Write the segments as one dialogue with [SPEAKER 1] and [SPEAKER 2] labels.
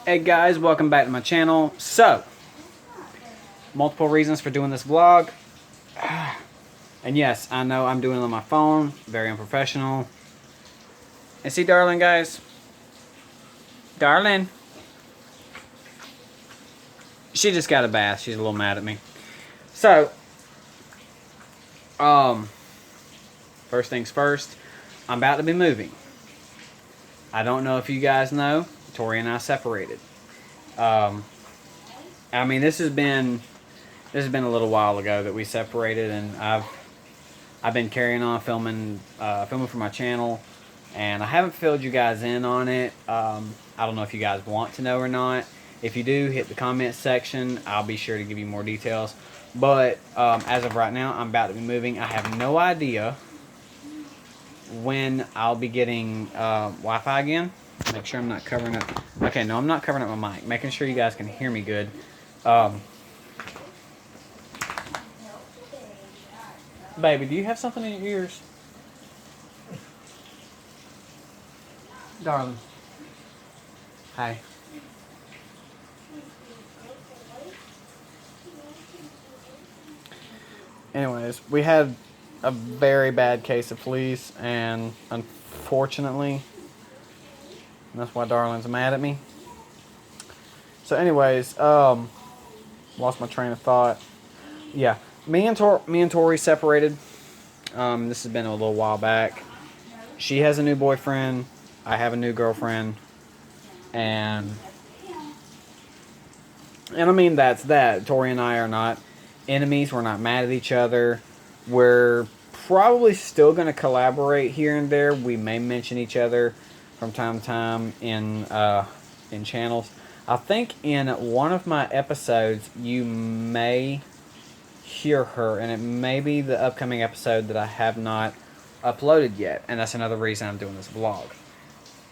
[SPEAKER 1] Hey guys, welcome back to my channel. So, multiple reasons for doing this vlog. And yes, I know I'm doing it on my phone, very unprofessional. And see Darling, guys? Darling. She just got a bath. She's a little mad at me. So, first things first, I'm about to be moving. I don't know if you guys know, Tori and I separated. I mean, this has been a little while ago that we separated, and I've been carrying on filming for my channel, and I haven't filled you guys in on it. I don't know if you guys want to know or not. If you do, hit the comment section. I'll be sure to give you more details. But as of right now, I'm about to be moving. I have no idea when I'll be getting Wi-Fi again. Make sure I'm not covering up. Okay, no, I'm not covering up my mic. Making sure you guys can hear me good. Baby, do you have something in your ears? Darling. Hi. Anyways, we had a very bad case of fleas, and unfortunately, that's why Darling's mad at me. So anyways, lost my train of thought. Yeah, me and Tori separated. This has been a little while back. She has a new boyfriend. I have a new girlfriend. And I mean, that's that. Tori and I are not enemies. We're not mad at each other. We're probably still going to collaborate here and there. We may mention each other from time to time in channels. I think in one of my episodes you may hear her, and it may be the upcoming episode that I have not uploaded yet, and that's another reason I'm doing this vlog.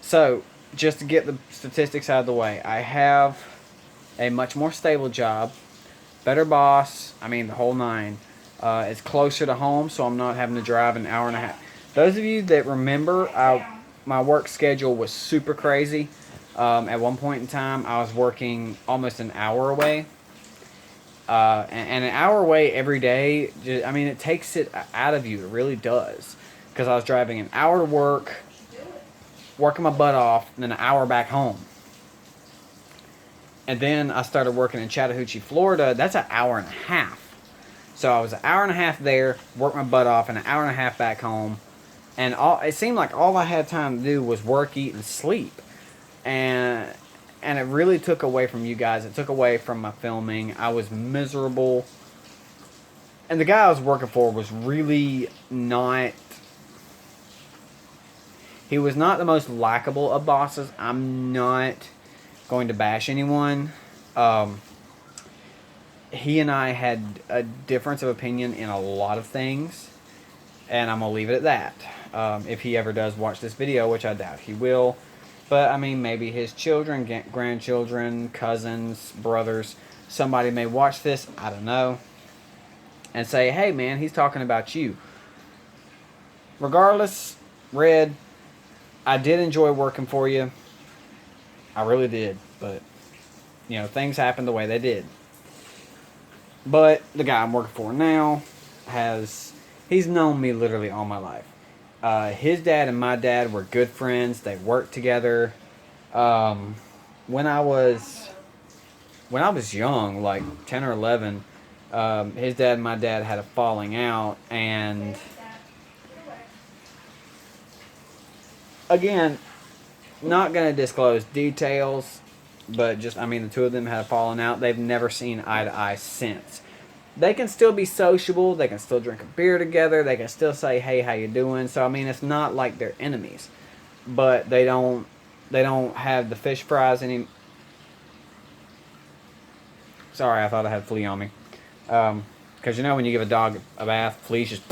[SPEAKER 1] So, just to get the statistics out of the way, I have a much more stable job, better boss, I mean the whole nine. It's closer to home, so I'm not having to drive an hour and a half. Those of you that remember, my work schedule was super crazy. At one point in time, I was working almost an hour away. And an hour away every day, I mean, it takes it out of you. It really does. Because I was driving an hour to work, working my butt off, and then an hour back home. And then I started working in Chattahoochee, Florida. That's an hour and a half. So I was an hour and a half there, worked my butt off, and an hour and a half back home. And it seemed like all I had time to do was work, eat, and sleep. And it really took away from you guys. It took away from my filming. I was miserable. And the guy I was working for was really not... He was not the most likable of bosses. I'm not going to bash anyone. He and I had a difference of opinion in a lot of things. And I'm going to leave it at that. If he ever does watch this video, which I doubt he will. But, I mean, maybe his children, grandchildren, cousins, brothers, somebody may watch this, I don't know, and say, hey, man, he's talking about you. Regardless, Red, I did enjoy working for you. I really did. But, you know, things happened the way they did. But the guy I'm working for now he's known me literally all my life. His dad and my dad were good friends. They worked together. When I was young, like 10 or 11, his dad and my dad had a falling out, and again, not going to disclose details, but just, I mean, the two of them had a falling out. They've never seen eye to eye since. They can still be sociable. They can still drink a beer together. They can still say, hey, how you doing? So, I mean, it's not like they're enemies. But they don't have the fish fries any... Sorry, I thought I had a flea on me. Because, you know, when you give a dog a bath, fleas just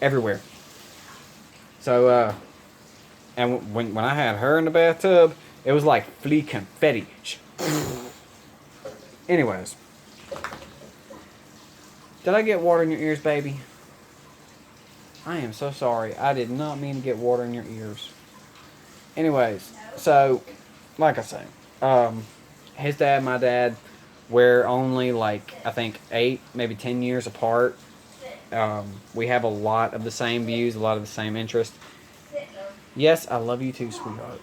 [SPEAKER 1] everywhere. So, and when I had her in the bathtub, it was like flea confetti. Anyways. Did I get water in your ears, baby? I am so sorry. I did not mean to get water in your ears. Anyways, so, like I say, his dad and my dad, we're only like, I think 8, maybe 10 years apart. We have a lot of the same views, a lot of the same interests. Yes, I love you too, sweetheart.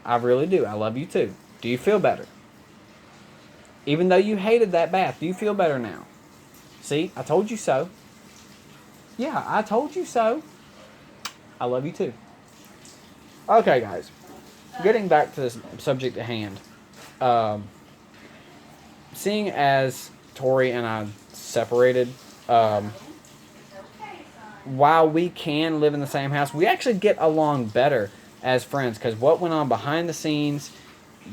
[SPEAKER 1] I really do. I love you too. Do you feel better? Even though you hated that bath, do you feel better now? See, I told you so. Yeah, I told you so. I love you too. Okay, guys. Getting back to this subject at hand. Um, Seeing as Tori and I separated, um, while we can live in the same house, we actually get along better as friends. Because what went on behind the scenes,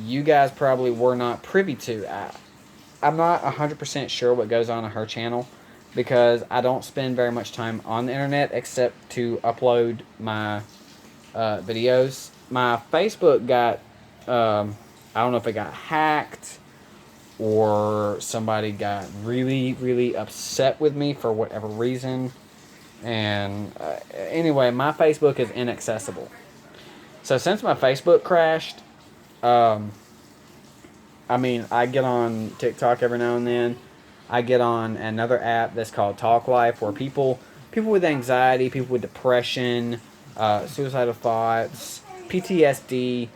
[SPEAKER 1] you guys probably were not privy to. I'm not 100% sure what goes on her channel because I don't spend very much time on the internet except to upload my videos. My Facebook got, I don't know if it got hacked or somebody got really, really upset with me for whatever reason. And anyway, my Facebook is inaccessible. So since my Facebook crashed, I mean, I get on TikTok every now and then. I get on another app that's called Talk Life, where people with anxiety, people with depression, suicidal thoughts, PTSD,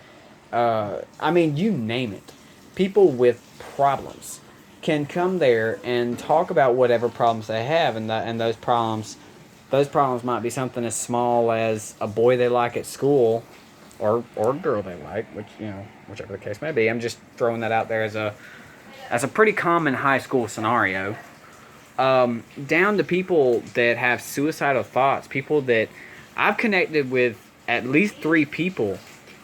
[SPEAKER 1] I mean, you name it. People with problems can come there and talk about whatever problems they have, and those problems might be something as small as a boy they like at school, or a girl they like, whichever the case may be. I'm just throwing that out there as a pretty common high school scenario. Down to people that have suicidal thoughts, people that I've connected with at least 3 people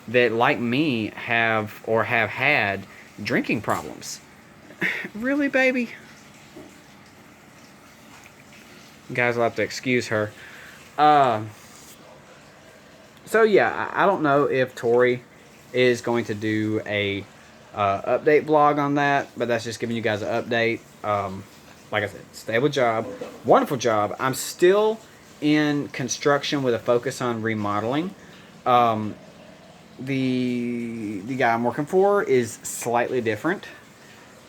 [SPEAKER 1] that, like me, have had drinking problems. Really, baby? You guys will have to excuse her. So yeah, I don't know if Tori is going to do a update vlog on that, but that's just giving you guys an update. Like I said, stable job, wonderful job. I'm still in construction with a focus on remodeling. The guy I'm working for is slightly different.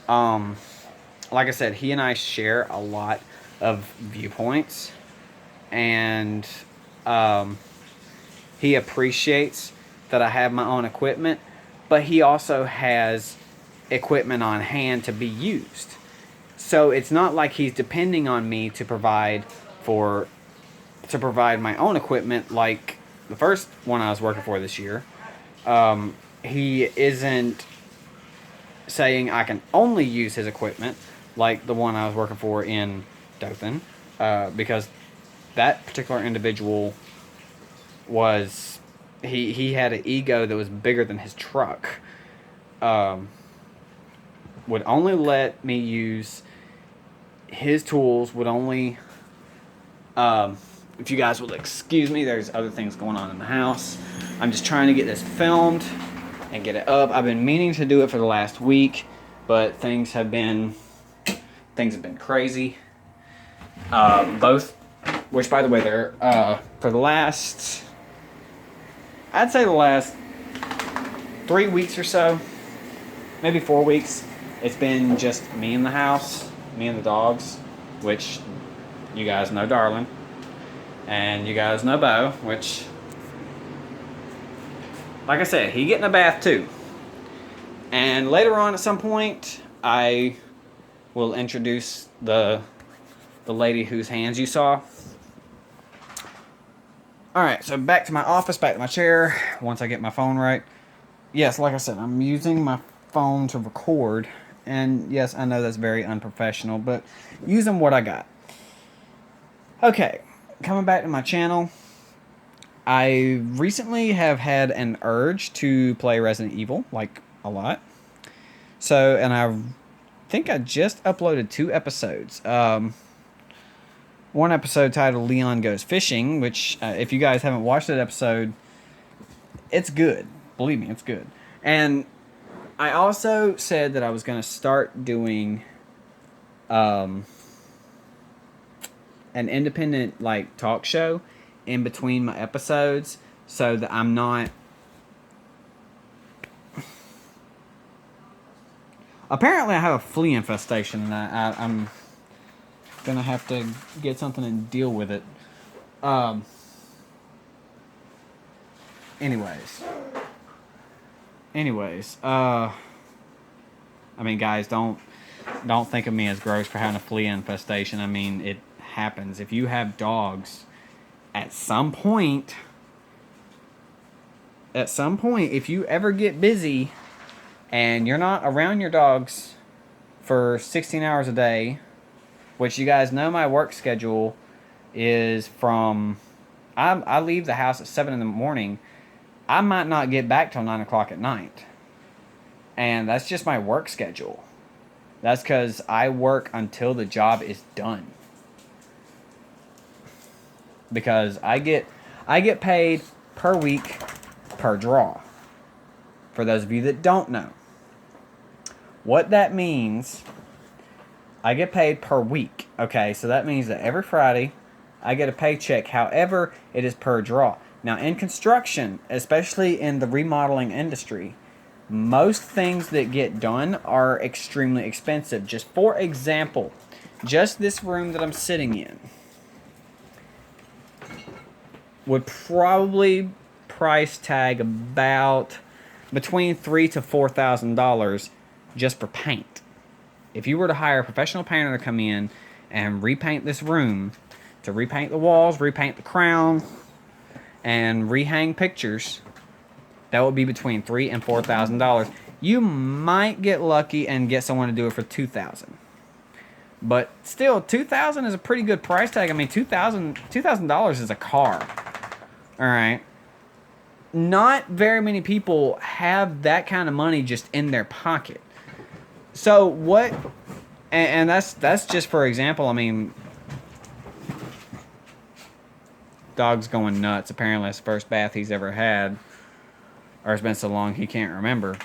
[SPEAKER 1] Like I said, he and I share a lot of viewpoints, and he appreciates that I have my own equipment, but he also has equipment on hand to be used. So it's not like he's depending on me to provide my own equipment like the first one I was working for this year. He isn't saying I can only use his equipment like the one I was working for in Dothan, because that particular individual was he had an ego that was bigger than his truck. Would only let me use his tools. Would only, if you guys will excuse me, there's other things going on in the house. I'm just trying to get this filmed and get it up. I've been meaning to do it for the last week, but things have been crazy. Which, by the way, they're for the last, I'd say the last 3 weeks or so, maybe 4 weeks, it's been just me in the house, me and the dogs, which you guys know Darlin, and you guys know Bo, which, like I said, he get in a bath too. And later on at some point, I will introduce the lady whose hands you saw. Alright, so back to my office, back to my chair, once I get my phone right. Yes, like I said, I'm using my phone to record, and yes, I know that's very unprofessional, but using what I got. Okay, coming back to my channel, I recently have had an urge to play Resident Evil, like, a lot. So, and I think I just uploaded 2 episodes. One episode titled Leon Goes Fishing, which, if you guys haven't watched that episode, it's good. Believe me, it's good. And I also said that I was going to start doing an independent, like, talk show in between my episodes so that I'm not Apparently, I have a flea infestation, and I'm gonna have to get something and deal with it. Um. Anyways. Anyways. I mean, guys, don't think of me as gross for having a flea infestation. I mean, it happens. If you have dogs, at some point, if you ever get busy and you're not around your dogs for 16 hours a day, which you guys know my work schedule is from, I leave the house at 7 in the morning. I might not get back till 9 o'clock at night. And that's just my work schedule. That's because I work until the job is done. Because I get paid per week per draw. For those of you that don't know. What that means, I get paid per week. Okay, so that means that every Friday I get a paycheck. However, it is per draw. Now in construction, especially in the remodeling industry, most things that get done are extremely expensive. Just for example, just this room that I'm sitting in would probably price tag about between $3,000 to $4,000 just for paint. If you were to hire a professional painter to come in and repaint this room, to repaint the walls, repaint the crown, and rehang pictures, that would be between $3,000 and $4,000. You might get lucky and get someone to do it for $2,000. But still, $2,000 is a pretty good price tag. I mean, $2,000 is a car. All right. Not very many people have that kind of money just in their pocket. So what? And that's just for example. I mean, dog's going nuts. Apparently, it's the first bath he's ever had. Or it's been so long he can't remember.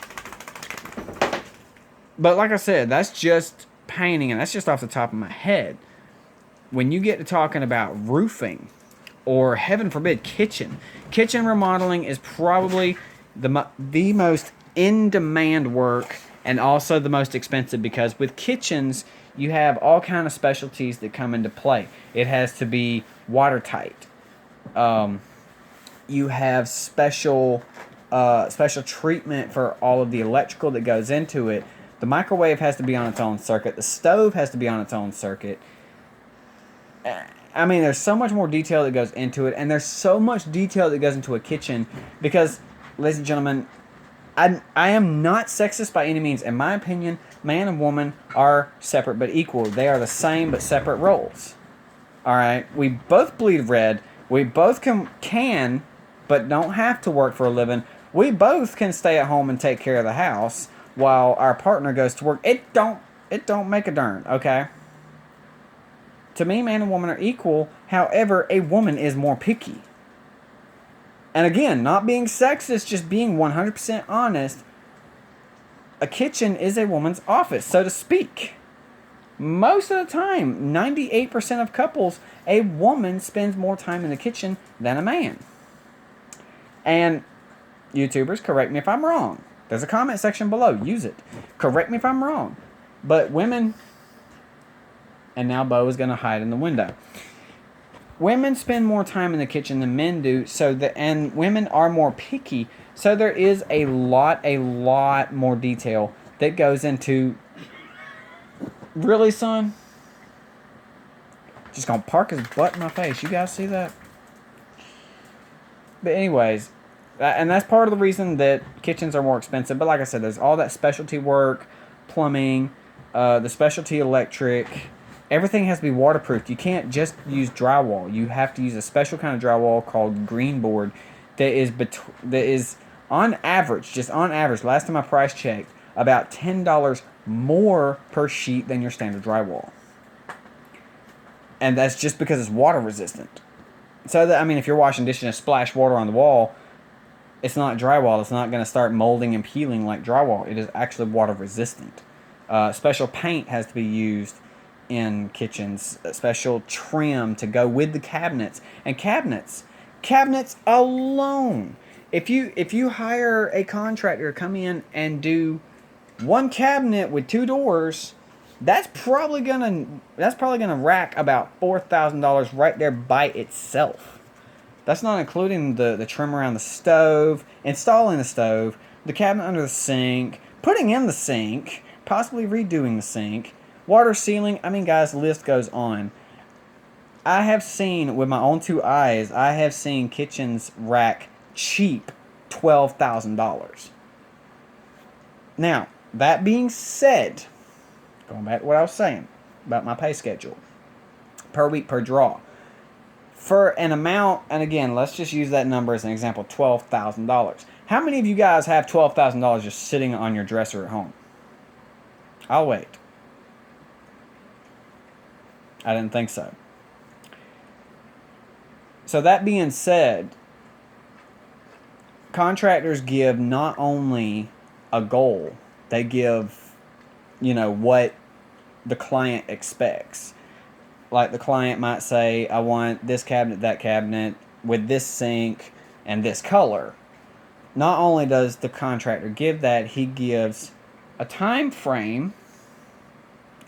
[SPEAKER 1] But like I said, that's just painting, and that's just off the top of my head. When you get to talking about roofing, or heaven forbid, kitchen remodeling is probably the most in-demand work, and also the most expensive, because with kitchens, you have all kind of specialties that come into play. It has to be watertight. You have special treatment for all of the electrical that goes into it. The microwave has to be on its own circuit. The stove has to be on its own circuit. I mean, there's so much more detail that goes into it, and there's so much detail that goes into a kitchen because, ladies and gentlemen, I am not sexist by any means. In my opinion, man and woman are separate but equal. They are the same but separate roles. All right? We both bleed red. We both can but don't have to work for a living. We both can stay at home and take care of the house while our partner goes to work. It don't make a darn, okay? To me, man and woman are equal. However, a woman is more picky. And again, not being sexist, just being 100% honest, a kitchen is a woman's office, so to speak. Most of the time, 98% of couples, a woman spends more time in the kitchen than a man. And YouTubers, correct me if I'm wrong. There's a comment section below. Use it. Correct me if I'm wrong. But women... And now Bo is going to hide in the window. Women spend more time in the kitchen than men do, and women are more picky, so there is a lot more detail that goes into... Really, son? Just going to park his butt in my face. You guys see that? But anyways, and that's part of the reason that kitchens are more expensive. But like I said, there's all that specialty work, plumbing, the specialty electric. Everything has to be waterproofed. You can't just use drywall. You have to use a special kind of drywall called green board that is on average, last time I price checked, about $10 more per sheet than your standard drywall. And that's just because it's water resistant. So that, I mean, if you're washing dishes and splash water on the wall, it's not drywall. It's not going to start molding and peeling like drywall. It is actually water resistant. Special paint has to be used in kitchens. A special trim to go with the cabinets. And cabinets alone. If you hire a contractor to come in and do One cabinet with 2 doors, that's probably gonna rack about $4,000 right there by itself. That's not including the trim around the stove, installing the stove, the cabinet under the sink, putting in the sink, possibly redoing the sink, water sealing. I mean, guys, the list goes on. I have seen with my own 2 eyes, I have seen kitchens rack cheap $12,000. Now, that being said, going back to what I was saying about my pay schedule, per week, per draw, for an amount, and again, let's just use that number as an example, $12,000. How many of you guys have $12,000 just sitting on your dresser at home? I'll wait. I didn't think so. So that being said, contractors give not only a goal, they give, what the client expects. Like the client might say, I want this cabinet, that cabinet, with this sink and this color. Not only does the contractor give that, he gives a time frame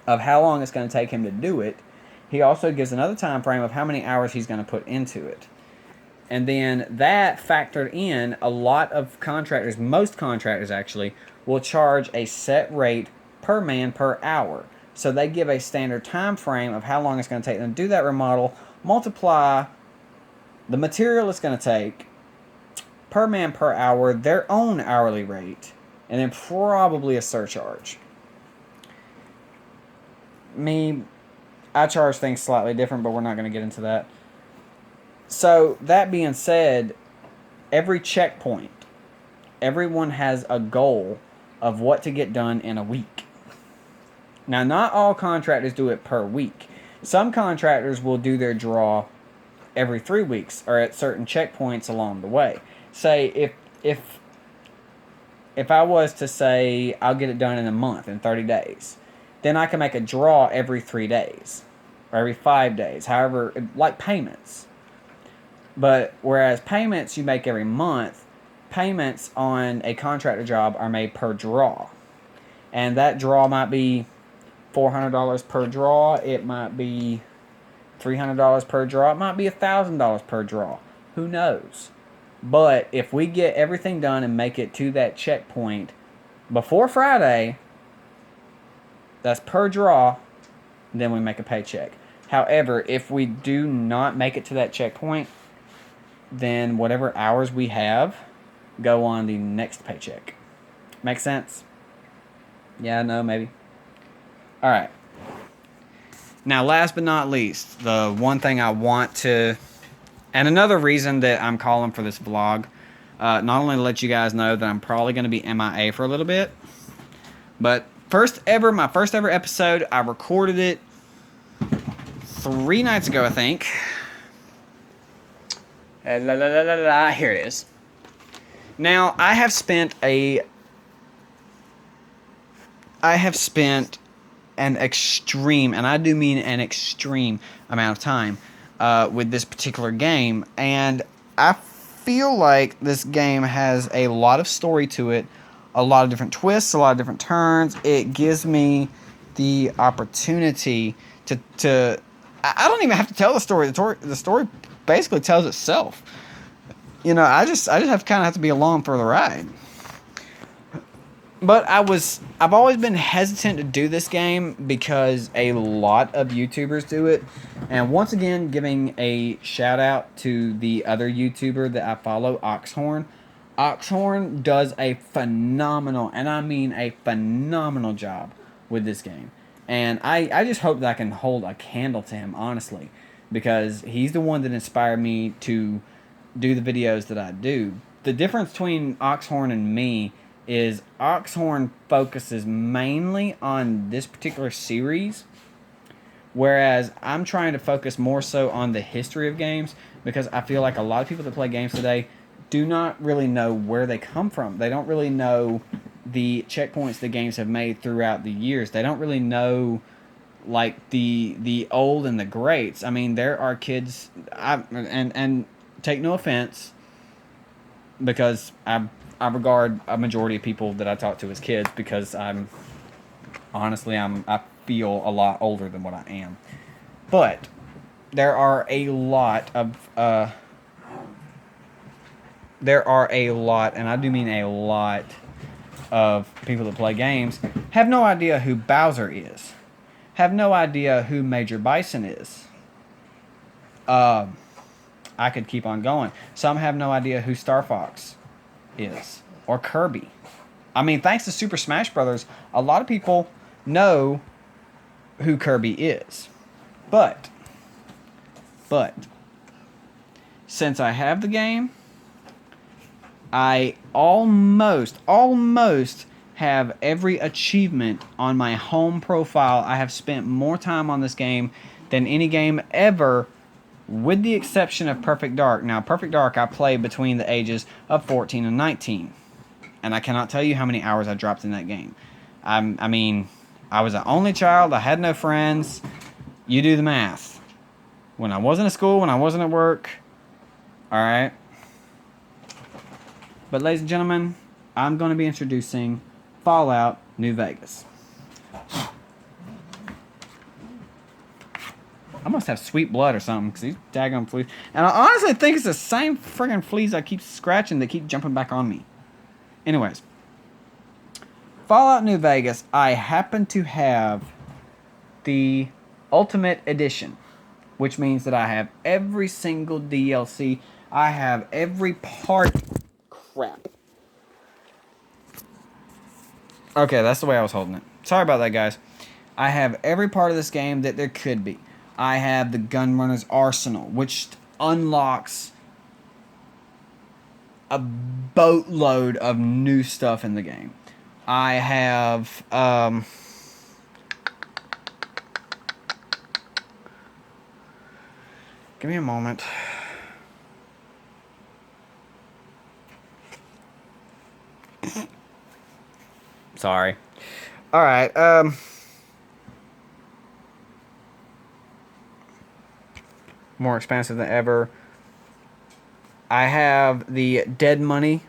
[SPEAKER 1] of how long it's going to take him to do it. He also gives another time frame of how many hours he's going to put into it. And then that factored in, a lot of contractors, most contractors actually, will charge a set rate per man per hour. So they give a standard time frame of how long it's going to take them to do that remodel, multiply the material it's going to take per man per hour, their own hourly rate, and then probably a surcharge. Me, I charge things slightly different, but we're not going to get into that. So, that being said, every checkpoint, everyone has a goal of what to get done in a week. Now, not all contractors do it per week. Some contractors will do their draw every 3 weeks or at certain checkpoints along the way. Say, if I was to say I'll get it done in a month, in 30 days, then I can make a draw every 3 days or every 5 days, however, like payments. But whereas payments you make every month, payments on a contractor job are made per draw. And that draw might be $400 per draw. It might be $300 per draw. It might be $1,000 per draw. Who knows? But if we get everything done and make it to that checkpoint before Friday, that's per draw, then we make a paycheck. However, if we do not make it to that checkpoint, then whatever hours we have go on the next paycheck. Make sense? Yeah, no, maybe. All right. Now, last but not least, the one thing I want to, and another reason that I'm calling for this vlog, not only to let you guys know that I'm probably going to be MIA for a little bit, but my first ever episode, I recorded it 3 nights ago, I think. Here it is. Now, I have spent an extreme, and I do mean an extreme amount of time with this particular game, and I feel like this game has a lot of story to it, a lot of different twists, a lot of different turns. It gives me the opportunity to I don't even have to tell the story. The story basically tells itself. I just have to be along for the ride. But I've always been hesitant to do this game because a lot of YouTubers do it. And once again, giving a shout out to the other YouTuber that I follow, Oxhorn. Oxhorn does a phenomenal, and I mean a phenomenal job with this game. And I just hope that I can hold a candle to him, honestly. Because he's the one that inspired me to do the videos that I do. The difference between Oxhorn and me is Oxhorn focuses mainly on this particular series, whereas I'm trying to focus more so on the history of games, because I feel like a lot of people that play games today do not really know where they come from. They don't really know the checkpoints the games have made throughout the years. They don't really know like the old and the greats. I mean, there are kids, and take no offense, because I regard a majority of people that I talk to as kids because I feel a lot older than what I am. But there are a lot of and I do mean a lot of people that play games have no idea who Bowser is, have no idea who Major Bison is. I could keep on going. Some have no idea who Star Fox is or Kirby. I mean, thanks to Super Smash Brothers, a lot of people know who Kirby is. But since I have the game, I almost have every achievement on my home profile. I have spent more time on this game than any game ever, with the exception of Perfect Dark. Now, Perfect Dark I played between the ages of 14 and 19. And I cannot tell you how many hours I dropped in that game. I mean, I was an only child. I had no friends. You do the math. When I wasn't at school, when I wasn't at work. Alright? But ladies and gentlemen, I'm going to be introducing Fallout New Vegas. I must have sweet blood or something, because these daggone fleas. And I honestly think it's the same friggin' fleas I keep scratching that keep jumping back on me. Anyways. Fallout New Vegas, I happen to have the Ultimate Edition, which means that I have every single DLC. I have every part. Crap. Okay, that's the way I was holding it. Sorry about that, guys. I have every part of this game that there could be. I have the Gunrunner's Arsenal, which unlocks a boatload of new stuff in the game. I have give me a moment. Sorry. All right. More expensive than ever. I have the Dead Money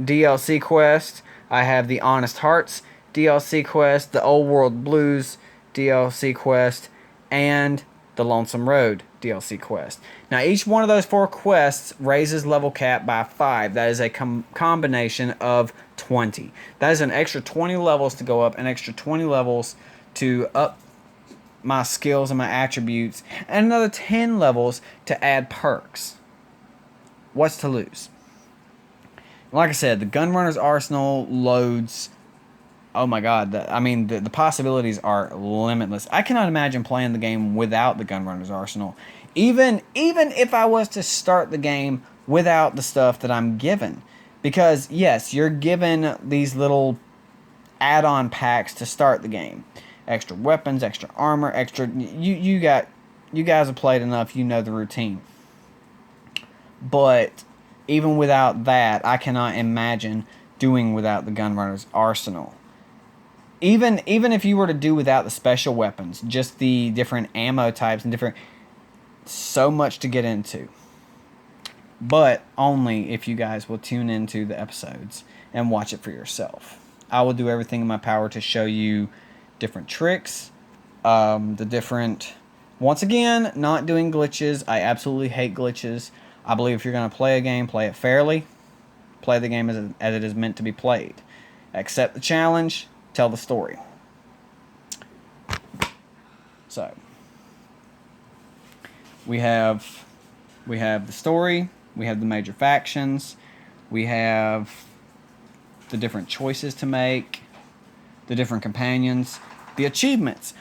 [SPEAKER 1] DLC quest. I have the Honest Hearts DLC quest, the Old World Blues DLC quest, and the Lonesome Road DLC quest. Now, each one of those 4 quests raises level cap by 5. That is a combination of 20. That is an extra 20 levels to go up, an extra 20 levels to up my skills and my attributes, and another 10 levels to add perks. What's to lose? Like I said, the Gunrunner's Arsenal loads. Oh my god, the possibilities are limitless. I cannot imagine playing the game without the Gunrunner's Arsenal. Even if I was to start the game without the stuff that I'm given. Because, yes, you're given these little add-on packs to start the game. Extra weapons, extra armor, extra. You guys have played enough. You know the routine. But even without that, I cannot imagine doing without the Gunrunner's Arsenal. Even if you were to do without the special weapons, just the different ammo types and different. So much to get into. But only if you guys will tune into the episodes and watch it for yourself. I will do everything in my power to show you different tricks, the different. Once again, not doing glitches. I absolutely hate glitches. I believe if you're going to play a game, play it fairly. Play the game as it is meant to be played. Accept the challenge. Tell the story. So, we have the story. We have the major factions. We have the different choices to make. The different companions. The achievements.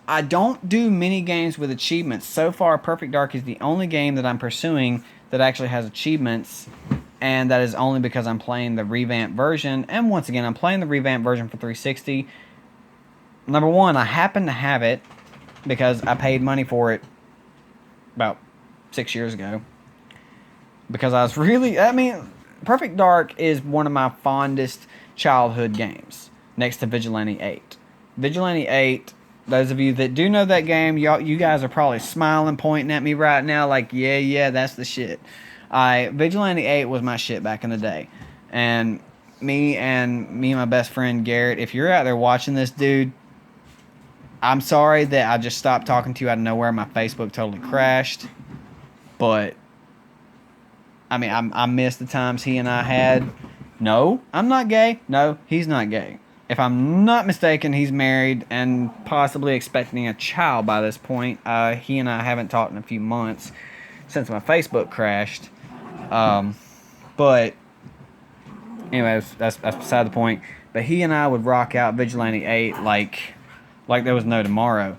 [SPEAKER 1] I don't do many games with achievements. So far, Perfect Dark is the only game that I'm pursuing that actually has achievements. And that is only because I'm playing the revamped version. And once again, I'm playing the revamped version for 360. Number one, I happen to have it because I paid money for it about 6 years ago. Because I was Perfect Dark is one of my fondest childhood games. Next to Vigilante 8. Vigilante 8, those of you that do know that game, you guys are probably smiling, pointing at me right now like, yeah, that's the shit. Vigilante 8 was my shit back in the day. And me and my best friend Garrett, if you're out there watching this, dude, I'm sorry that I just stopped talking to you out of nowhere. My Facebook totally crashed. But I mean, I miss the times he and I had. No, I'm not gay. No, he's not gay. If I'm not mistaken, he's married and possibly expecting a child by this point. He and I haven't talked in a few months since my Facebook crashed. But anyways, that's beside the point. But he and I would rock out Vigilante 8 like there was no tomorrow.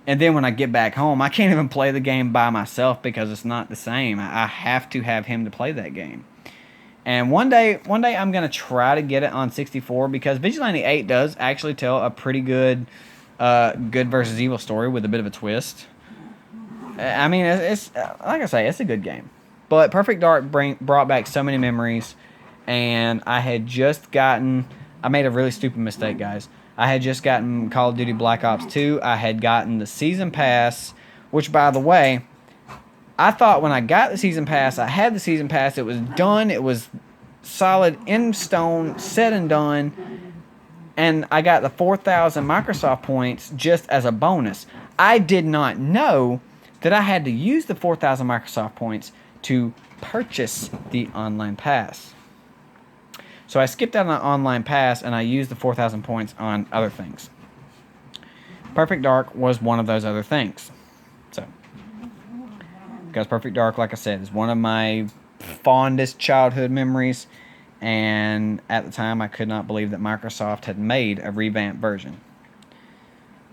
[SPEAKER 1] And then when I get back home, I can't even play the game by myself because it's not the same. I have to have him to play that game. And one day I'm gonna try to get it on 64 because Vigilante 8 does actually tell a pretty good, good versus evil story with a bit of a twist. I mean, it's like I say, it's a good game. But Perfect Dark brought back so many memories, and I had just gotten. I made a really stupid mistake, guys. I had just gotten Call of Duty Black Ops 2. I had gotten the season pass, which, by the way, I thought when I got the season pass, I had the season pass. It was done. It was solid in stone, said and done. And I got the 4,000 Microsoft points just as a bonus. I did not know that I had to use the 4,000 Microsoft points to purchase the online pass. So I skipped out on the online pass and I used the 4,000 points on other things. Perfect Dark was one of those other things. So, because Perfect Dark, like I said, is one of my fondest childhood memories. And at the time, I could not believe that Microsoft had made a revamped version.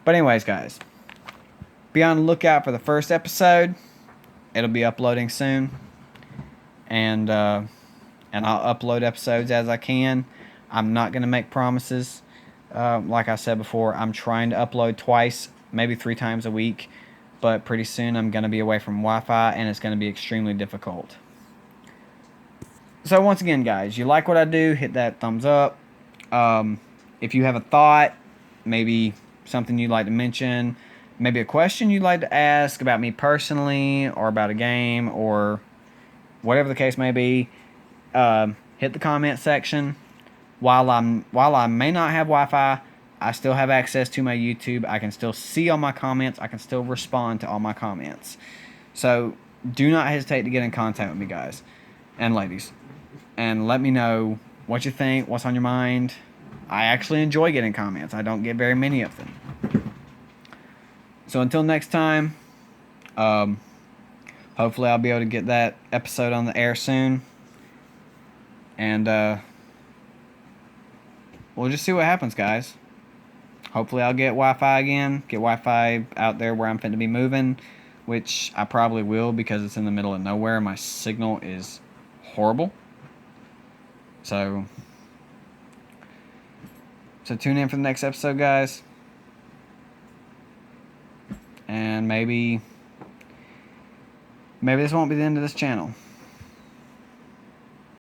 [SPEAKER 1] But anyways, guys, be on the lookout for the first episode. It'll be uploading soon. And I'll upload episodes as I can. I'm not going to make promises. Like I said before, I'm trying to upload twice, maybe 3 times a week. But pretty soon I'm going to be away from Wi-Fi, and it's going to be extremely difficult. So once again, guys, you like what I do, hit that thumbs up. If you have a thought, maybe something you'd like to mention, maybe a question you'd like to ask about me personally, or about a game, or whatever the case may be, hit the comment section. While I may not have Wi-Fi, I still have access to my YouTube. I can still see all my comments. I can still respond to all my comments. So do not hesitate to get in contact with me, guys and ladies, and let me know what you think, what's on your mind. I actually enjoy getting comments. I don't get very many of them. So until next time, hopefully I'll be able to get that episode on the air soon. And we'll just see what happens, guys. Hopefully I'll get Wi-Fi again. Get Wi-Fi out there where I'm finna be moving, which I probably will because it's in the middle of nowhere. My signal is horrible. So tune in for the next episode, guys. And maybe this won't be the end of this channel.